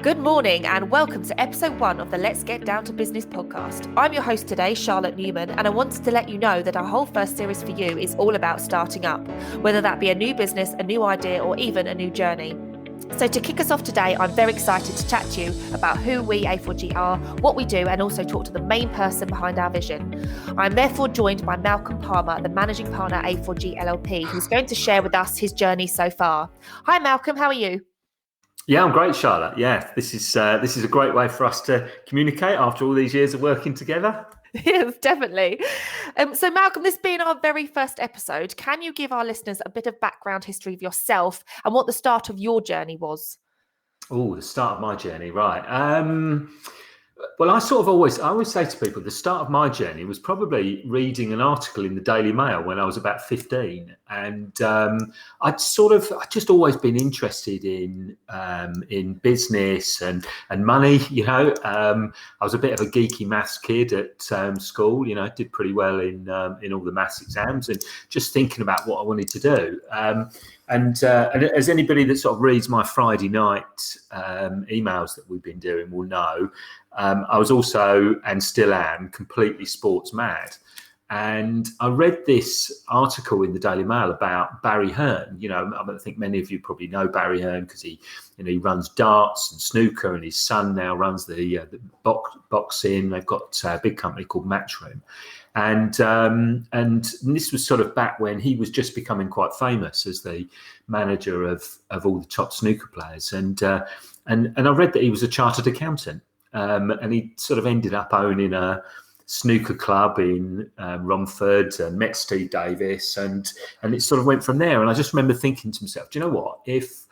Good morning and welcome to episode 1 of the Let's Get Down to Business podcast. I'm your host today, Charlotte Newman, and I wanted to let you know that our whole first series for you is all about starting up, whether that be a new business, a new idea, or even a new journey. So to kick us off today, I'm very excited to chat to you about who we A4G are, what we do, and also talk to the main person behind our vision. I'm therefore joined by Malcolm Palmer, the managing partner at A4G LLP, who's going to share with us his journey so far. Hi Malcolm, how are you? Yeah, I'm great, Charlotte. Yeah, this is a great way for us to communicate after all these years of working together. Yes, definitely. So Malcolm, this being our very first episode, can you give our listeners a bit of background history of yourself and what the start of your journey was? Oh, the start of my journey, right. Well, I always say to people, the start of my journey was probably reading an article in the Daily Mail when I was about 15. And I'd just always been interested in business and money, I was a bit of a geeky maths kid at school, did pretty well in all the maths exams and just thinking about what I wanted to do. And as anybody that sort of reads my Friday night emails that we've been doing will know, I was also, and still am, completely sports mad. And I read this article in the Daily Mail about Barry Hearn. I think many of you probably know Barry Hearn because he runs darts and snooker, and his son now runs the boxing. They've got a big company called Matchroom. And this was sort of back when he was just becoming quite famous as the manager of all the top snooker players. And I read that he was a chartered accountant, and he sort of ended up owning a snooker club in Romford and met Steve Davis, and it sort of went from there. And I just remember thinking to myself, do you know what? If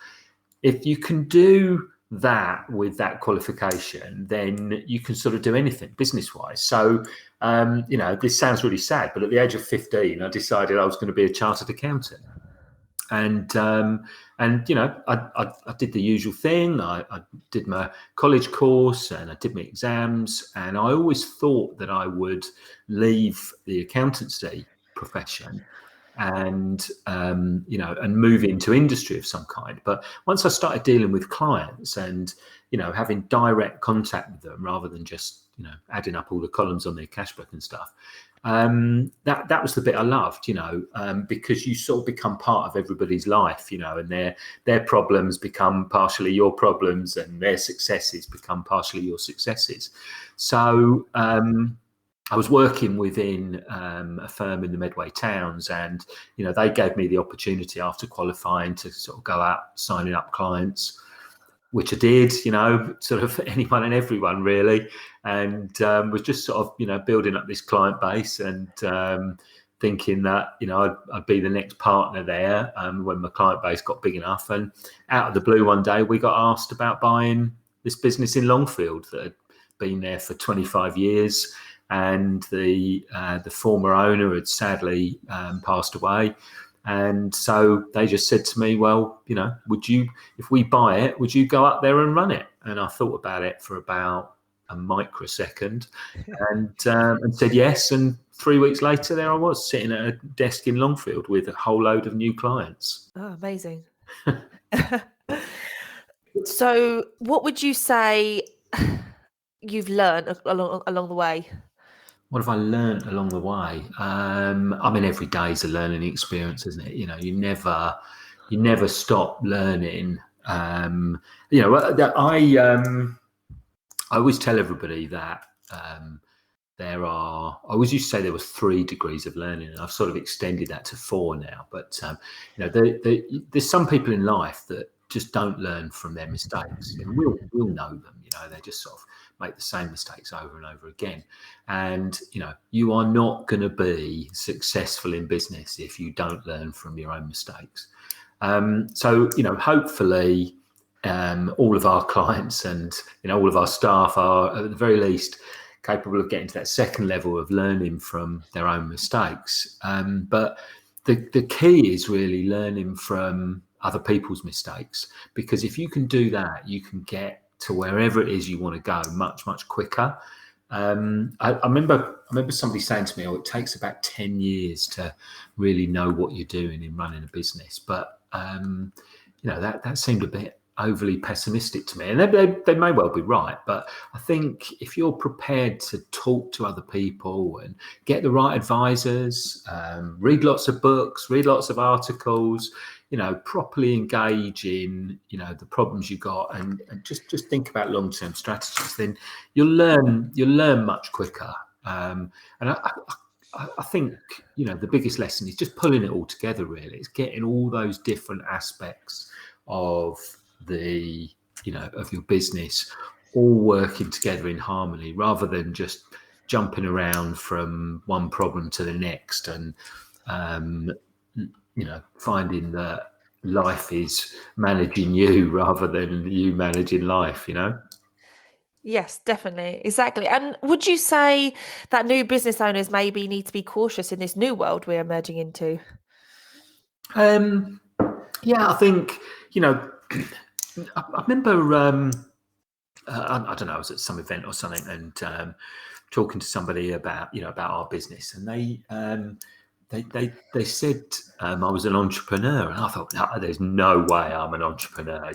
you can do that with that qualification, then you can sort of do anything business-wise. So, this sounds really sad, but at the age of 15, I decided I was going to be a chartered accountant. And I did the usual thing. I did my college course and I did my exams. And I always thought that I would leave the accountancy profession and move into industry of some kind. But once I started dealing with clients and having direct contact with them rather than just adding up all the columns on their cash book and stuff, that was the bit I loved, because you sort of become part of everybody's life, and their problems become partially your problems and their successes become partially your successes. So I was working within a firm in the Medway Towns, and they gave me the opportunity after qualifying to sort of go out signing up clients, which I did, sort of anyone and everyone really, and was just sort of building up this client base and thinking that I'd be the next partner there when my client base got big enough. And out of the blue one day we got asked about buying this business in Longfield that had been there for 25 years. And the former owner had sadly passed away. And so they just said to me, well, if we buy it, would you go up there and run it? And I thought about it for about a microsecond and said yes. And 3 weeks later, there I was sitting at a desk in Longfield with a whole load of new clients. Oh, amazing. So what would you say you've learned along the way? What have I learned along the way? Every day is a learning experience, isn't it? You never stop learning. I always tell everybody that I always used to say there was 3 degrees of learning, and I've sort of extended that to 4 now. But there's some people in life that just don't learn from their mistakes. We'll know them. They just sort of make the same mistakes over and over again. And you are not going to be successful in business if you don't learn from your own mistakes. So hopefully all of our clients and all of our staff are at the very least capable of getting to that second level of learning from their own mistakes. But the key is really learning from other people's mistakes, because if you can do that, you can get to wherever it is you want to go much, much quicker. I remember somebody saying to me, it takes about 10 years to really know what you're doing in running a business. But, that seemed a bit overly pessimistic to me, and they may well be right, but I think if you're prepared to talk to other people and get the right advisors, read lots of books, read lots of articles, properly engage in the problems you got, and just think about long-term strategies, then you'll learn much quicker. And I think the biggest lesson is just pulling it all together. Really, it's getting all those different aspects of of your business all working together in harmony, rather than just jumping around from one problem to the next, and finding that life is managing you rather than you managing life. Yes, definitely. Exactly. And would you say that new business owners maybe need to be cautious in this new world we're emerging into? Yeah, I think, I remember, I don't know, I was at some event or something, and talking to somebody about our business, and they said I was an entrepreneur, and I thought, no, there's no way I'm an entrepreneur.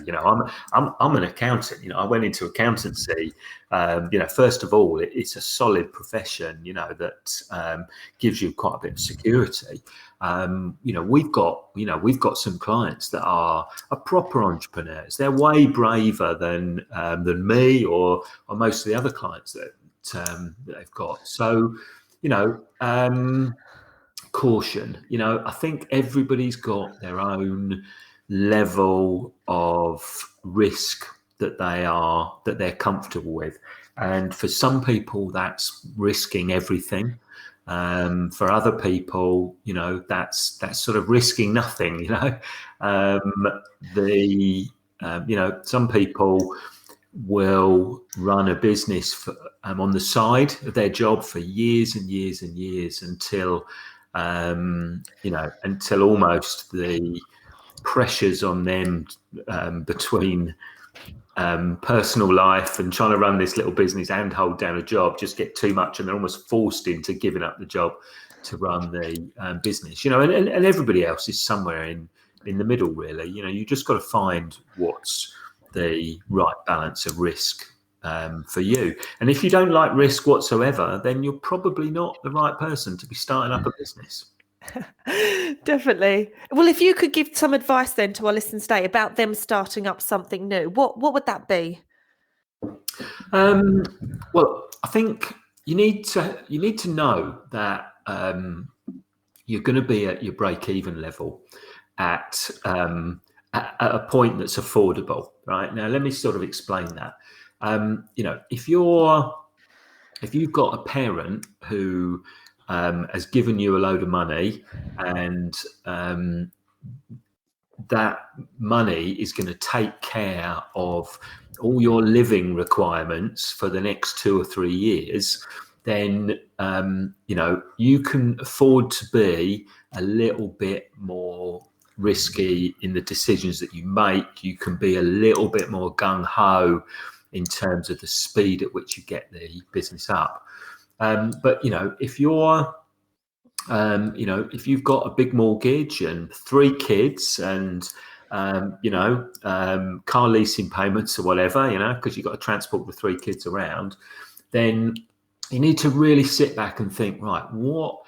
I'm an accountant. I went into accountancy. First of all, it's a solid profession. That gives you quite a bit of security. We've got some clients that are proper entrepreneurs. They're way braver than me or most of the other clients that they've got. So, caution. I think everybody's got their own level of risk that they're comfortable with, and for some people that's risking everything. For other people, that's sort of risking nothing. Some people will run a business on the side of their job for years and years and years until almost the pressures on them between personal life and trying to run this little business and hold down a job just get too much, and they're almost forced into giving up the job to run the business. And everybody else is somewhere in the middle, really. You just got to find what's the right balance of risk for you. And if you don't like risk whatsoever, then you're probably not the right person to be starting up a business. Definitely. Well, if you could give some advice then to our listeners today about them starting up something new, what would that be? Well, I think you need to know that you're going to be at your break-even level at a point that's affordable, right? Now, let me sort of explain that. If you've got a parent who has given you a load of money, and that money is going to take care of all your living requirements for the next 2 or 3 years, then you can afford to be a little bit more risky in the decisions that you make. You can be a little bit more gung-ho in terms of the speed at which you get the business up. But if you've got a big mortgage and 3 kids and car leasing payments or whatever, because you've got to transport the 3 kids around, then you need to really sit back and think, right, what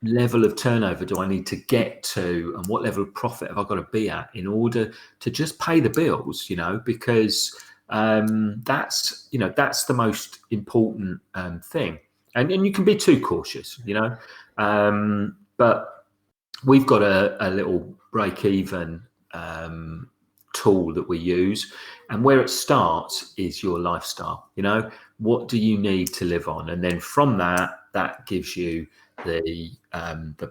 level of turnover do I need to get to, and what level of profit have I got to be at in order to just pay the bills? Because that's the most important thing. And you can be too cautious, but we've got a little break-even tool that we use, and where it starts is your lifestyle. What do you need to live on, and then from that gives you the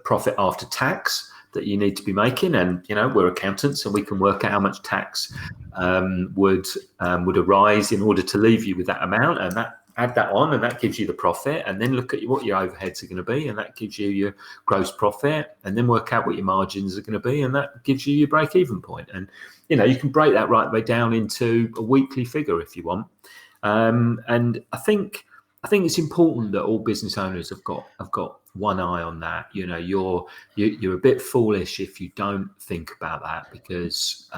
profit after tax that you need to be making. And we're accountants, and we can work out how much tax would arise in order to leave you with that amount, and add that on, and that gives you the profit. And then look at what your overheads are going to be, and that gives you your gross profit. And then work out what your margins are going to be, and that gives you your break-even point. And you can break that right way down into a weekly figure if you want. And I think it's important that all business owners have got one eye on that. You're a bit foolish if you don't think about that, because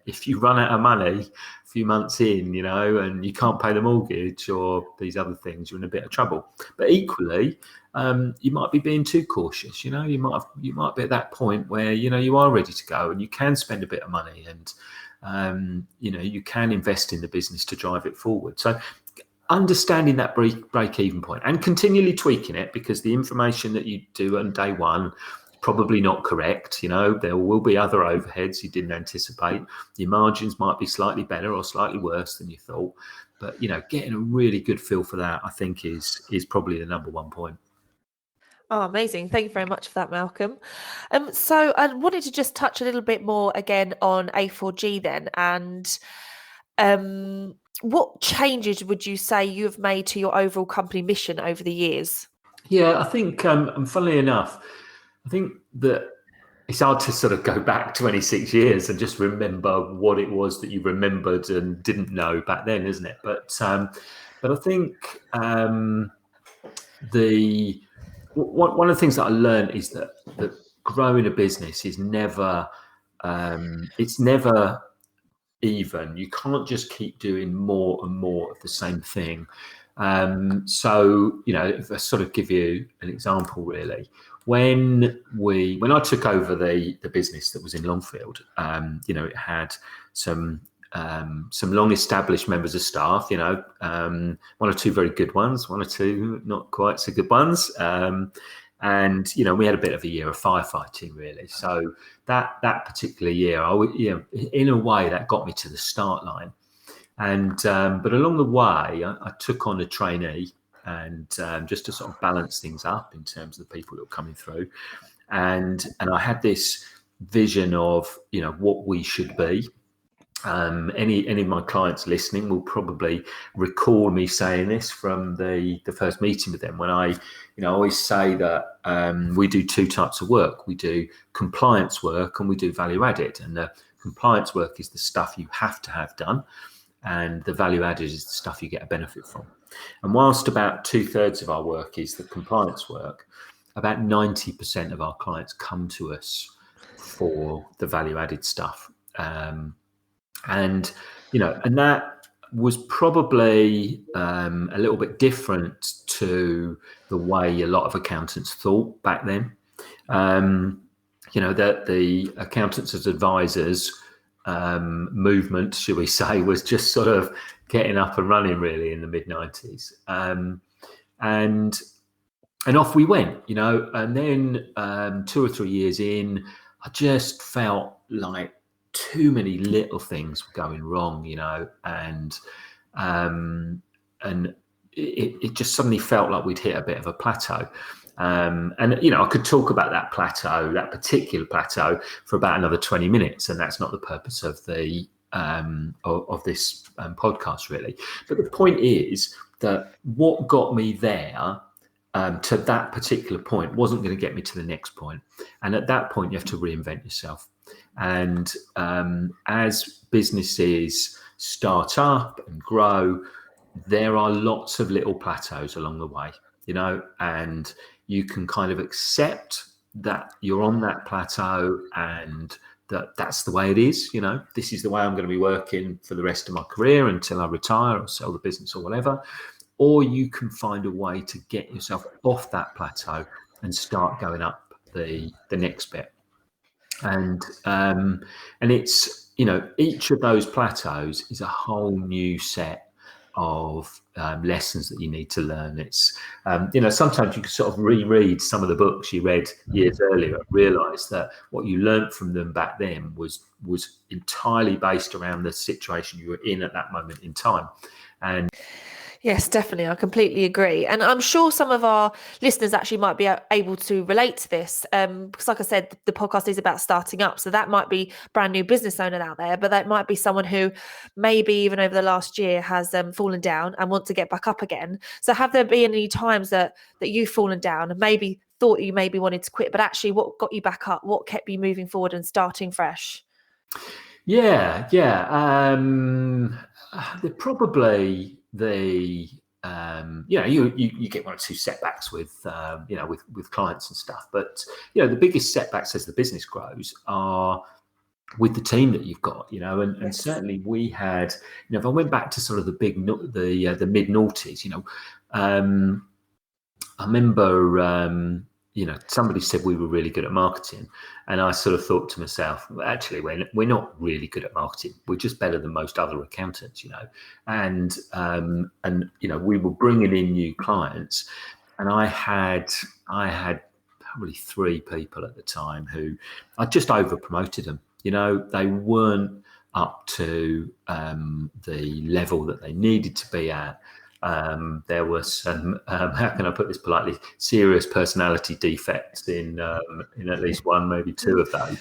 if you run out of money a few months in, and you can't pay the mortgage or these other things, you're in a bit of trouble. But equally, you might be being too cautious. You might be at that point where you are ready to go and you can spend a bit of money, and you can invest in the business to drive it forward. So understanding that break-even point and continually tweaking it, because the information that you do on day one, probably not correct. There will be other overheads you didn't anticipate. Your margins might be slightly better or slightly worse than you thought. But, getting a really good feel for that, I think, is probably the number one point. Oh, amazing. Thank you very much for that, Malcolm. So I wanted to just touch a little bit more again on A4G then. And what changes would you say you have made to your overall company mission over the years? Yeah, I think, funnily enough, I think that it's hard to sort of go back 26 years and just remember what it was that you remembered and didn't know back then, isn't it? But I think one of the things that I learned is that growing a business is never even. You can't just keep doing more and more of the same thing. So, if I sort of give you an example, really, when I took over the business that was in Longfield, it had some long established members of staff, one or two very good ones, one or two not quite so good ones. And we had a bit of a year of firefighting, really. So that particular year, in a way, that got me to the start line. And but along the way, I took on a trainee, and just to sort of balance things up in terms of the people that were coming through, and I had this vision of what we should be. Any of my clients listening will probably recall me saying this from the first meeting with them, when I always say that we do two types of work. We do compliance work and we do value added. And the compliance work is the stuff you have to have done, and the value added is the stuff you get a benefit from. And whilst about 2/3 of our work is the compliance work, about 90% of our clients come to us for the value added stuff. And that was probably a little bit different to the way a lot of accountants thought back then. That the accountants as advisors movement, should we say, was just sort of getting up and running, really, in the mid-90s. And off we went, and then 2 or 3 years in, I just felt like too many little things were going wrong, and it just suddenly felt like we'd hit a bit of a plateau. And I could talk about that particular plateau, for about another 20 minutes, and that's not the purpose of the of this podcast, really. But the point is that what got me there to that particular point wasn't going to get me to the next point. And at that point, you have to reinvent yourself. And as businesses start up and grow, there are lots of little plateaus along the way, and you can kind of accept that you're on that plateau and that's the way it is. This is the way I'm going to be working for the rest of my career until I retire or sell the business or whatever. Or you can find a way to get yourself off that plateau and start going up the next bit. And it's, each of those plateaus is a whole new set of lessons that you need to learn. It's, sometimes you can sort of reread some of the books you read years earlier and realize that what you learned from them back then was entirely based around the situation you were in at that moment in time. And yes, definitely. I completely agree. And I'm sure some of our listeners actually might be able to relate to this, because like I said, the podcast is about starting up. So that might be a brand new business owner out there, but that might be someone who maybe even over the last year has fallen down and want to get back up again. So have there been any times that you've fallen down and maybe thought you maybe wanted to quit, but actually what got you back up? What kept you moving forward and starting fresh? Yeah. They're probably the you get one or two setbacks with with clients and stuff, but the biggest setbacks as the business grows are with the team that you've got, and Yes. certainly we had, if I went back to sort of the mid noughties, I remember, somebody said we were really good at marketing, and I sort of thought to myself, well, actually, we're not really good at marketing. We're just better than most other accountants, and we were bringing in new clients, and I had probably 3 people at the time who I just over promoted them. They weren't up to the level that they needed to be at. There were some, how can I put this politely, serious personality defects in at least 1, maybe 2 of those.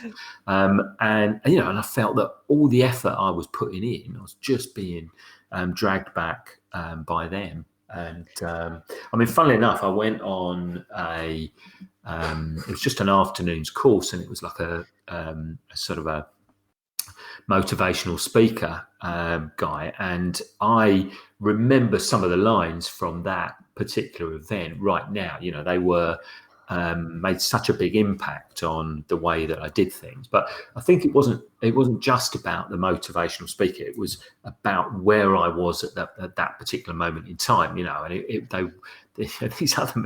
And I felt that all the effort I was putting in, I was just being dragged back by them. And funnily enough, I went on it was just an afternoon's course, and it was like a sort of a motivational speaker guy, and I remember some of the lines from that particular event right now. They were made such a big impact on the way that I did things. But I think it wasn't just about the motivational speaker. It was about where I was at that particular moment in time. And these other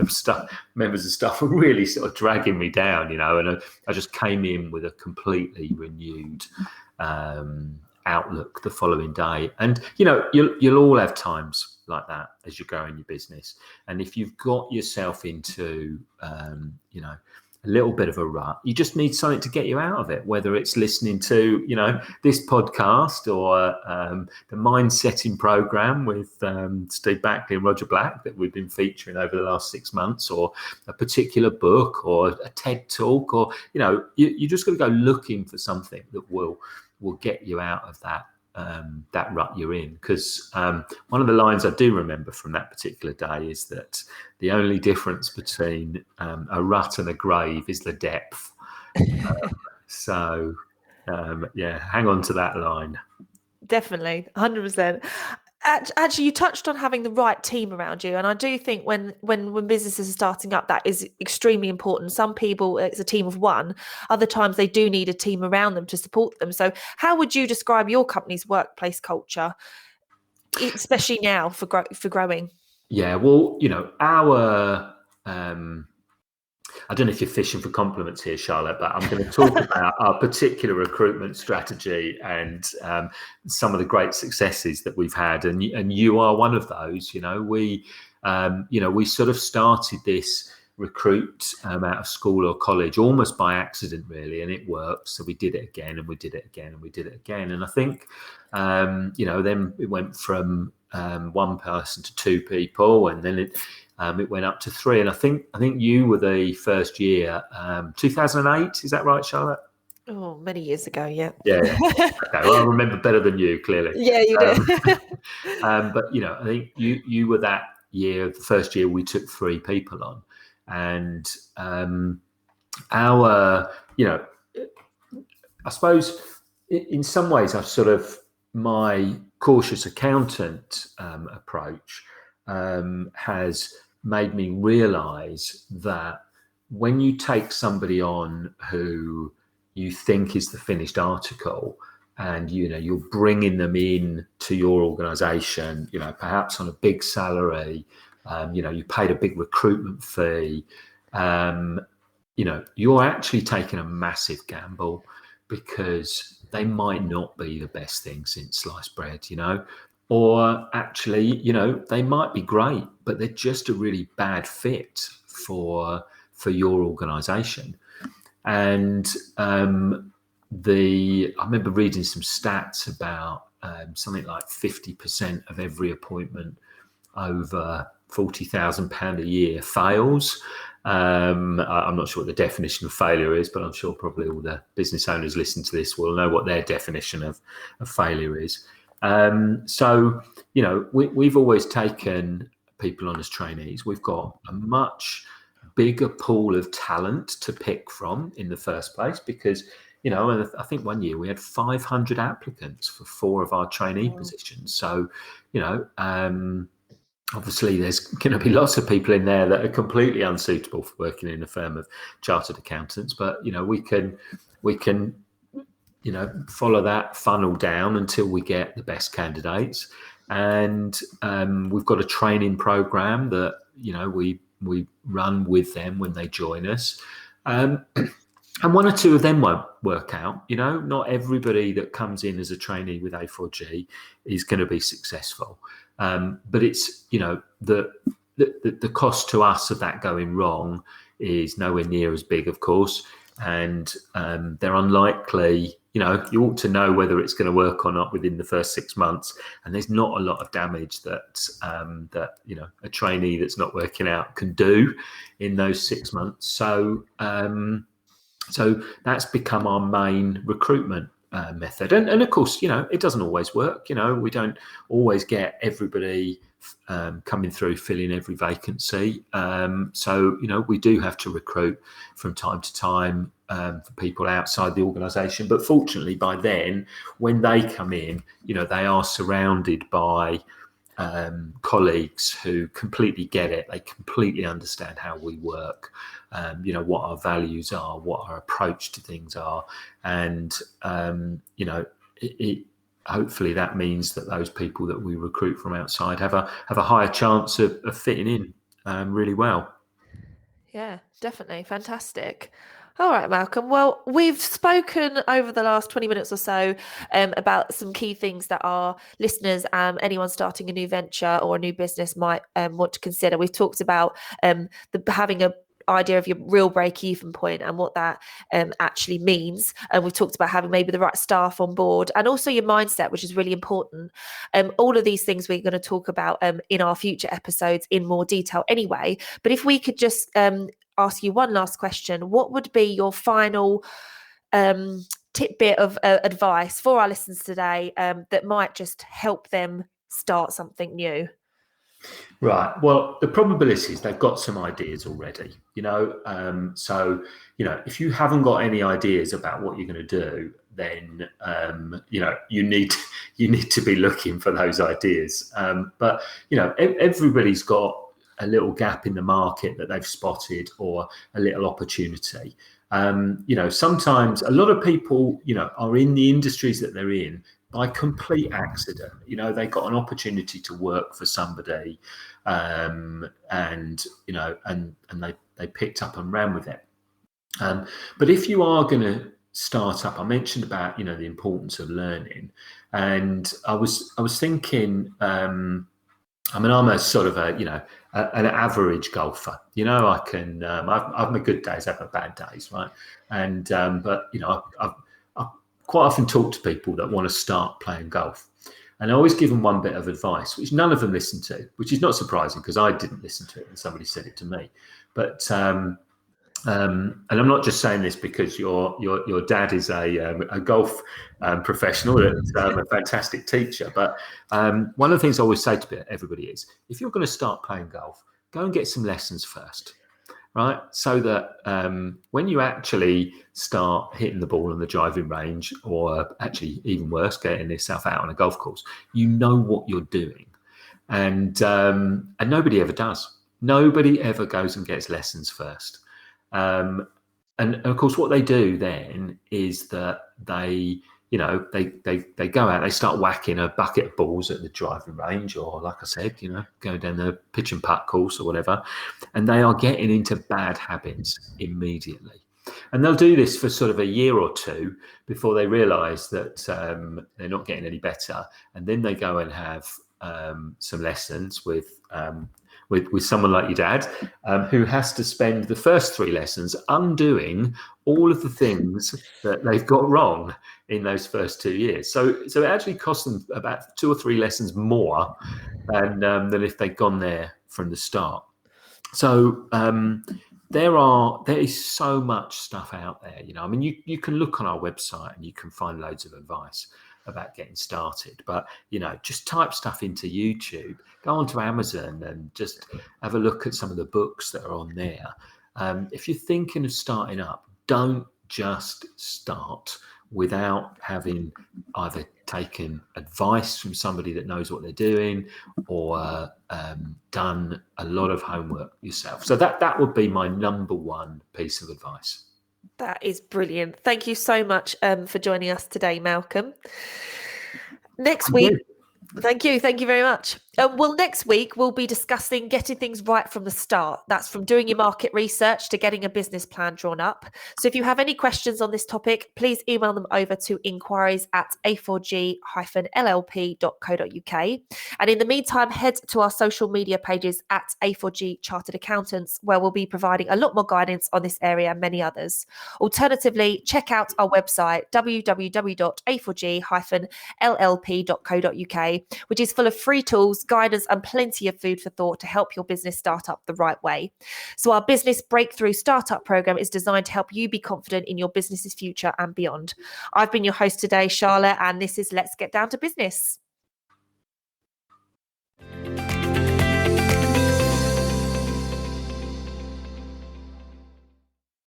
members of staff were really sort of dragging me down. And I just came in with a completely renewed outlook the following day. And you'll all have times like that as you grow in your business, and if you've got yourself into a little bit of a rut, you just need something to get you out of it, whether it's listening to this podcast or the mind setting program with Steve Backley and Roger Black that we've been featuring over the last 6 months, or a particular book or a TED talk, or you just got to go looking for something that will get you out of that rut you're in. Because one of the lines I do remember from that particular day is that the only difference between a rut and a grave is the depth. So hang on to that line. Definitely, 100%. Actually, you touched on having the right team around you, and I do think when businesses are starting up, that is extremely important. Some people, it's a team of 1. Other times, they do need a team around them to support them. So, how would you describe your company's workplace culture, especially now for growing? Yeah, well, our I don't know if you're fishing for compliments here, Charlotte, but I'm going to talk about our particular recruitment strategy and some of the great successes that we've had. And you are one of those. We sort of started this recruit out of school or college almost by accident, really, and it worked. So we did it again, and we did it again, and we did it again. And I think, then it went from 1 person to 2 people, and then it went up to 3. And I think you were the first year, 2008. Is that right, Charlotte? Oh, many years ago, yeah. Yeah. Okay, well, I remember better than you, clearly. Yeah, you did. But I think you were that year, the first year we took 3 people on, and our, I suppose in some ways I've sort of, my cautious accountant approach has made me realize that when you take somebody on who you think is the finished article, and you're bringing them in to your organization, perhaps on a big salary, you paid a big recruitment fee, you're actually taking a massive gamble, because they might not be the best thing since sliced bread, or actually, they might be great, but they're just a really bad fit for your organization. And I remember reading some stats about something like 50% of every appointment over £40,000 a year fails. I'm not sure what the definition of failure is, but I'm sure probably all the business owners listening to this will know what their definition of failure is. So, we've always taken people on as trainees. We've got a much bigger pool of talent to pick from in the first place, because, I think one year we had 500 applicants for 4 of our trainee positions. So, obviously there's going to be lots of people in there that are completely unsuitable for working in a firm of chartered accountants, but we can follow that funnel down until we get the best candidates. And we've got a training program that we run with them when they join us. And one or two of them won't work out. Not everybody that comes in as a trainee with A4G is going to be successful. But it's, the cost to us of that going wrong is nowhere near as big, of course. And they're unlikely, you ought to know whether it's going to work or not within the first 6 months. And there's not a lot of damage that a trainee that's not working out can do in those 6 months. So that's become our main recruitment method. And of course, it doesn't always work. We don't always get everybody coming through, filling every vacancy. So we do have to recruit from time to time for people outside the organisation. But fortunately, by then, when they come in, they are surrounded by colleagues who completely get it. They completely understand how we work, what our values are, what our approach to things are. And, hopefully that means that those people that we recruit from outside have a higher chance of fitting in really well. Yeah, definitely. Fantastic. All right, Malcolm. Well, we've spoken over the last 20 minutes or so about some key things that our listeners, anyone starting a new venture or a new business might want to consider. We've talked about having a idea of your real break-even point and what that actually means. And we've talked about having maybe the right staff on board and also your mindset, which is really important. All of these things we're going to talk about in our future episodes in more detail anyway. But if we could just ask you one last question, what would be your final tidbit of advice for our listeners today that might just help them start something new? Right. Well, the probability is they've got some ideas already, so, if you haven't got any ideas about what you're going to do, then, you need to be looking for those ideas. But, everybody's got a little gap in the market that they've spotted or a little opportunity. Sometimes a lot of people, are in the industries that they're in by complete accident. They got an opportunity to work for somebody, and they picked up and ran with it. But if you are going to start up, I mentioned about the importance of learning, and I was thinking. I'm a sort of an average golfer. I can. I've my good days, I have my bad days, right? And but I've quite often talk to people that want to start playing golf, and I always give them one bit of advice, which none of them listen to, which is not surprising because I didn't listen to it and somebody said it to me. But and I'm not just saying this because your dad is a golf professional, that's a fantastic teacher. But one of the things I always say to everybody is, if you're going to start playing golf, go and get some lessons first. Right, so that when you actually start hitting the ball on the driving range, or actually even worse, getting yourself out on a golf course, you know what you're doing, and nobody ever does. Nobody ever goes and gets lessons first, and of course, what they do then is that they go out, they start whacking a bucket of balls at the driving range, or like I said, go down the pitch and putt course or whatever, and they are getting into bad habits immediately. And they'll do this for sort of a year or two before they realise that they're not getting any better, and then they go and have some lessons with someone like your dad, who has to spend the first 3 lessons undoing all of the things that they've got wrong in those first 2 years. So it actually costs them about 2 or 3 lessons more than if they'd gone there from the start. So there is so much stuff out there. You can look on our website and you can find loads of advice about getting started, but just type stuff into YouTube, go onto Amazon and just have a look at some of the books that are on there. If you're thinking of starting up, don't just start without having either taken advice from somebody that knows what they're doing or done a lot of homework yourself. So that would be my number one piece of advice. That is brilliant. Thank you so much for joining us today, Malcolm. Next week, thank you very much. Well, next week we'll be discussing getting things right from the start. That's from doing your market research to getting a business plan drawn up. So if you have any questions on this topic, please email them over to inquiries@a4g-llp.co.uk. And in the meantime, head to our social media pages at A4G Chartered Accountants, where we'll be providing a lot more guidance on this area and many others. Alternatively, check out our website, www.a4g-llp.co.uk, which is full of free tools, guidance, and plenty of food for thought to help your business start up the right way. So our Business Breakthrough Startup Program is designed to help you be confident in your business's future and beyond. I've been your host today, Charlotte, and this is Let's Get Down to Business.